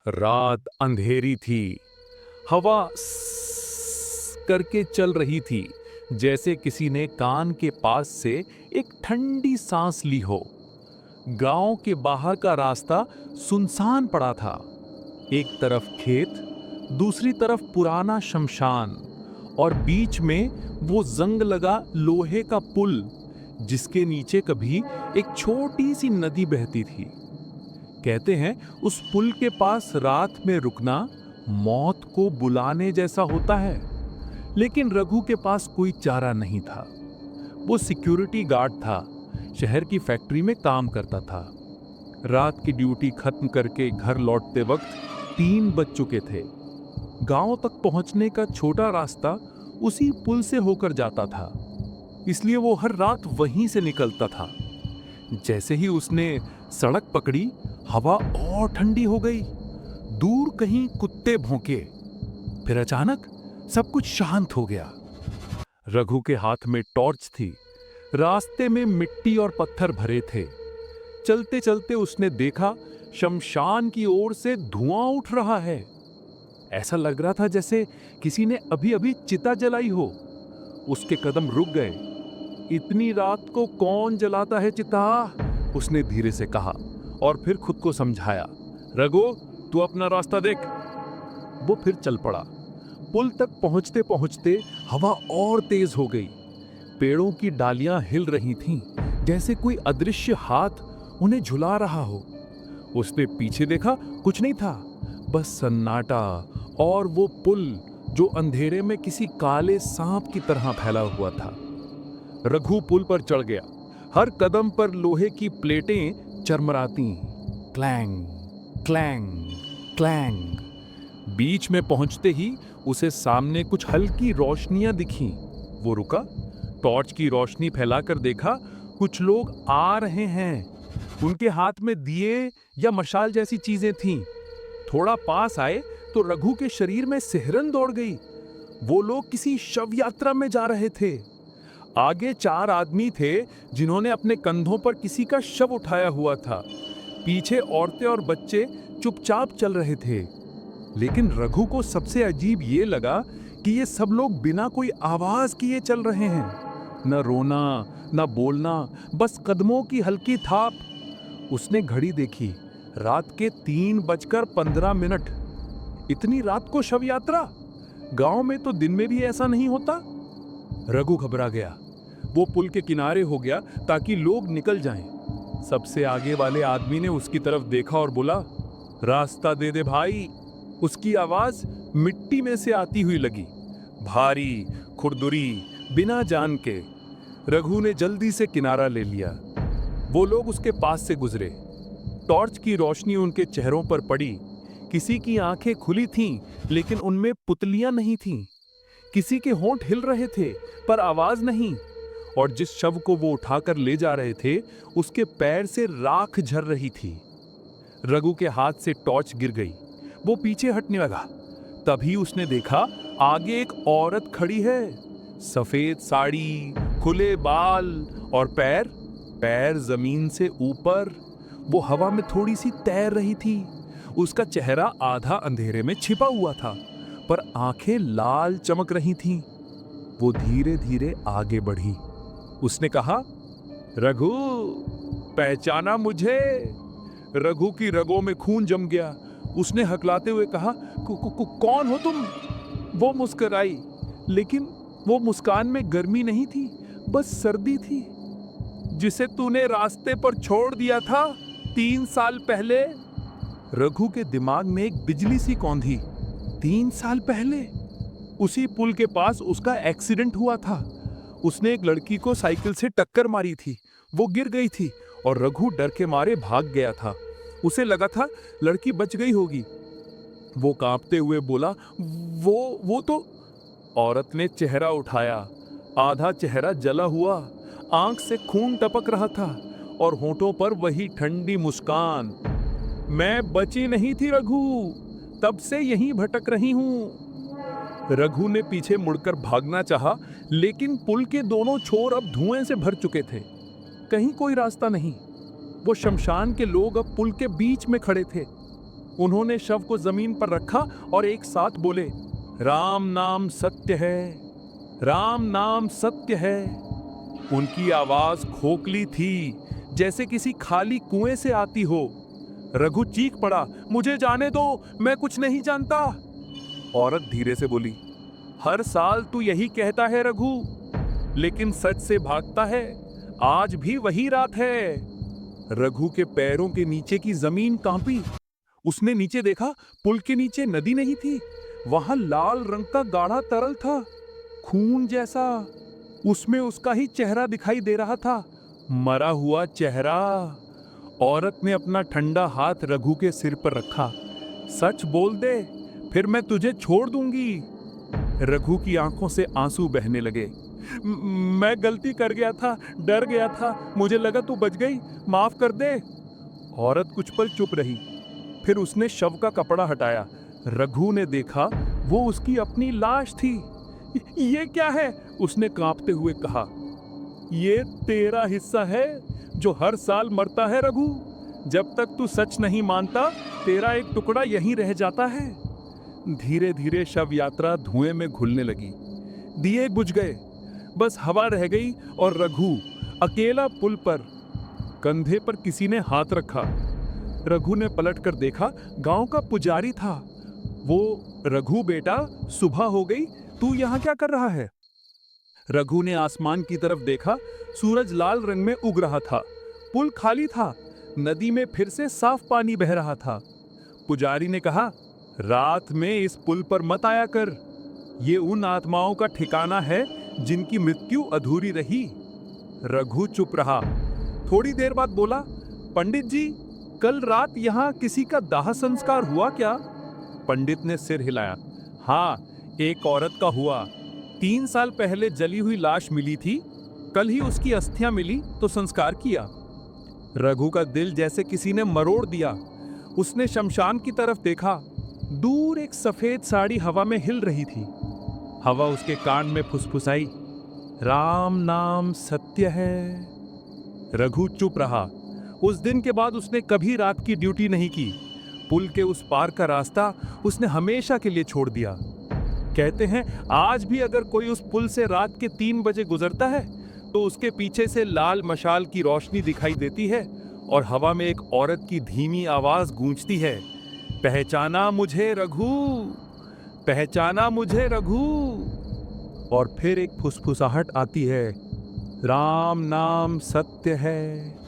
रात अंधेरी थी। हवा स्स करके चल रही थी, जैसे किसी ने कान के पास से एक ठंडी सांस ली हो। गांव के बाहर का रास्ता सुनसान पड़ा था। एक तरफ खेत, दूसरी तरफ पुराना शमशान, और बीच में वो जंग लगा लोहे का पुल, जिसके नीचे कभी एक छोटी सी नदी बहती थी। कहते हैं उस पुल के पास रात में रुकना मौत को बुलाने जैसा होता है। लेकिन रघु के पास कोई चारा नहीं था। वो सिक्योरिटी गार्ड था, शहर की फैक्ट्री में काम करता था। रात की ड्यूटी खत्म करके घर लौटते वक्त 3 बज चुके थे। गांव तक पहुंचने का छोटा रास्ता उसी पुल से होकर जाता था, इसलिए वो हर रात वहीं से निकलता था। जैसे ही उसने सड़क पकड़ी, हवा और ठंडी हो गई। दूर कहीं कुत्ते भौंके, फिर अचानक सब कुछ शांत हो गया। रघु के हाथ में टॉर्च थी। रास्ते में मिट्टी और पत्थर भरे थे। चलते चलते उसने देखा शमशान की ओर से धुआं उठ रहा है। ऐसा लग रहा था जैसे किसी ने अभी अभी चिता जलाई हो। उसके कदम रुक गए। इतनी रात को कौन जलाता है चिता? उसने धीरे से कहा, और फिर खुद को समझाया, रघु तू अपना रास्ता देख। वो फिर चल पड़ा। पुल तक पहुंचते पहुंचते हवा और तेज हो गई। पेड़ों की डालियां हिल रही थीं, जैसे कोई अदृश्य हाथ उन्हें झुला रहा हो। उसने पीछे देखा, कुछ नहीं था, बस सन्नाटा और वो पुल जो अंधेरे में किसी काले सांप की तरह फैला हुआ था। रघु पुल पर चढ़ गया। हर कदम पर लोहे की प्लेटें चरमराती, क्लैंग क्लैंग क्लैंग। बीच में पहुंचते ही उसे सामने कुछ हल्की रोशनियां दिखीं। वो रुका, टॉर्च की रोशनी फैलाकर देखा, कुछ लोग आ रहे हैं। उनके हाथ में दिए या मशाल जैसी चीजें थीं। थोड़ा पास आए तो रघु के शरीर में सिहरन दौड़ गई। वो लोग किसी शव यात्रा में जा रहे थे। आगे 4 आदमी थे जिन्होंने अपने कंधों पर किसी का शव उठाया हुआ था। पीछे औरतें और बच्चे चुपचाप चल रहे थे। लेकिन रघु को सबसे अजीब ये लगा कि ये सब लोग बिना कोई आवाज किए चल रहे हैं। न रोना, न बोलना, बस कदमों की हल्की थाप। उसने घड़ी देखी, रात के 3:15। इतनी रात को शव यात्रा? गांव में तो दिन में भी ऐसा नहीं होता। रघु घबरा गया। वो पुल के किनारे हो गया ताकि लोग निकल जाएं। सबसे आगे वाले आदमी ने उसकी तरफ देखा और बोला, रास्ता दे दे भाई। उसकी आवाज मिट्टी में से आती हुई लगी, भारी, खुरदुरी, बिना जान के। रघु ने जल्दी से किनारा ले लिया। वो लोग उसके पास से गुजरे। टॉर्च की रोशनी उनके चेहरों पर पड़ी। किसी की आंखें खुली थीं, लेकिन उनमें पुतलियां नहीं थीं। किसी के होंठ हिल रहे थे, पर आवाज नहीं। और जिस शव को वो उठाकर ले जा रहे थे, उसके पैर से राख झर रही थी। रघु के हाथ से टॉर्च गिर गई। वो पीछे हटने लगा। तभी उसने देखा आगे एक औरत खड़ी है। सफेद साड़ी, खुले बाल और पैर जमीन से ऊपर। वो हवा में थोड़ी सी तैर रही थी। उसका चेहरा आधा अंधेरे में छिपा हुआ था, पर आंखें लाल चमक रही थीं। वो धीरे धीरे आगे बढ़ी। उसने कहा, रघु, पहचाना मुझे? रघु की रगों में खून जम गया। उसने हकलाते हुए कहा, कौन हो तुम? वो मुस्कुराई, लेकिन वो मुस्कान में गर्मी नहीं थी, बस सर्दी थी। जिसे तूने रास्ते पर छोड़ दिया था 3 साल पहले। रघु के दिमाग में एक बिजली सी कौंधी। 3 साल पहले उसी पुल के पास उसका एक्सीडेंट हुआ था। उसने एक लड़की को साइकिल से टक्कर मारी थी। वो गिर गई थी और रघु डर के मारे भाग गया था। उसे लगा था लड़की बच गई होगी। वो कांपते हुए बोला, वो तो। औरत ने चेहरा उठाया। आधा चेहरा जला हुआ, आंख से खून टपक रहा था और होंठों पर वही ठंडी मुस्कान। मैं बची नहीं थी रघु, तब से यहीं भटक रही हूं। रघु ने पीछे मुड़कर भागना चाहा, लेकिन पुल के दोनों छोर अब धुएं से भर चुके थे। कहीं कोई रास्ता नहीं। वो शमशान के लोग अब पुल के बीच में खड़े थे। उन्होंने शव को जमीन पर रखा और एक साथ बोले, राम नाम सत्य है, राम नाम सत्य है। उनकी आवाज खोखली थी, जैसे किसी खाली कुएं से आती हो। रघु चीख पड़ा, मुझे जाने दो, मैं कुछ नहीं जानता। औरत धीरे से बोली, हर साल तू यही कहता है रघु, लेकिन सच से भागता है। आज भी वही रात है। रघु के पैरों के नीचे की जमीन कांपी। उसने नीचे देखा, पुल के नीचे नदी नहीं थी, वहां लाल रंग का गाढ़ा तरल था, खून जैसा। उसमें उसका ही चेहरा दिखाई दे रहा था, मरा हुआ चेहरा। औरत ने अपना ठंडा हाथ रघु के सिर पर रखा। सच बोल दे, फिर मैं तुझे छोड़ दूंगी। रघु की आंखों से आंसू बहने लगे। मैं गलती कर गया था, डर गया था, मुझे लगा तू बच गई, माफ कर दे। औरत कुछ पल चुप रही, फिर उसने शव का कपड़ा हटाया। रघु ने देखा, वो उसकी अपनी लाश थी। ये क्या है? उसने कांपते हुए कहा। ये तेरा हिस्सा है जो हर साल मरता है रघु। जब तक तू सच नहीं मानता, तेरा एक टुकड़ा यहीं रह जाता है। धीरे धीरे शव यात्रा धुएं में घुलने लगी। दिए बुझ गए, बस हवा रह गई और रघु अकेला पुल पर। कंधे पर किसी ने हाथ रखा। रघु ने पलटकर देखा, गांव का पुजारी था वो। रघु बेटा, सुबह हो गई, तू यहां क्या कर रहा है? रघु ने आसमान की तरफ देखा, सूरज लाल रंग में उग रहा था। पुल खाली था, नदी में फिर से साफ पानी बह रहा था। पुजारी ने कहा, रात में इस पुल पर मत आया कर, ये उन आत्माओं का ठिकाना है जिनकी मृत्यु अधूरी रही। रघु चुप रहा। थोड़ी देर बाद बोला, पंडित जी, कल रात यहाँ किसी का दाह संस्कार हुआ क्या? पंडित ने सिर हिलाया। हाँ, एक औरत का हुआ। 3 साल पहले जली हुई लाश मिली थी, कल ही उसकी अस्थियां मिली तो संस्कार किया। रघु का दिल जैसे किसी ने मरोड़ दिया। उसने शमशान की तरफ देखा। दूर एक सफेद साड़ी हवा में हिल रही थी। हवा उसके कान में फुसफुसाई, राम नाम सत्य है। रघु चुप रहा। उस दिन के बाद उसने कभी रात की ड्यूटी नहीं की। पुल के उस पार का रास्ता उसने हमेशा के लिए छोड़ दिया। कहते हैं, आज भी अगर कोई उस पुल से रात के 3 बजे गुजरता है तो उसके पीछे से लाल मशाल की रोशनी दिखाई देती है और हवा में एक औरत की धीमी आवाज गूंजती है, पहचाना मुझे रघु, पहचाना मुझे रघु। और फिर एक फुसफुसाहट आती है, राम नाम सत्य है।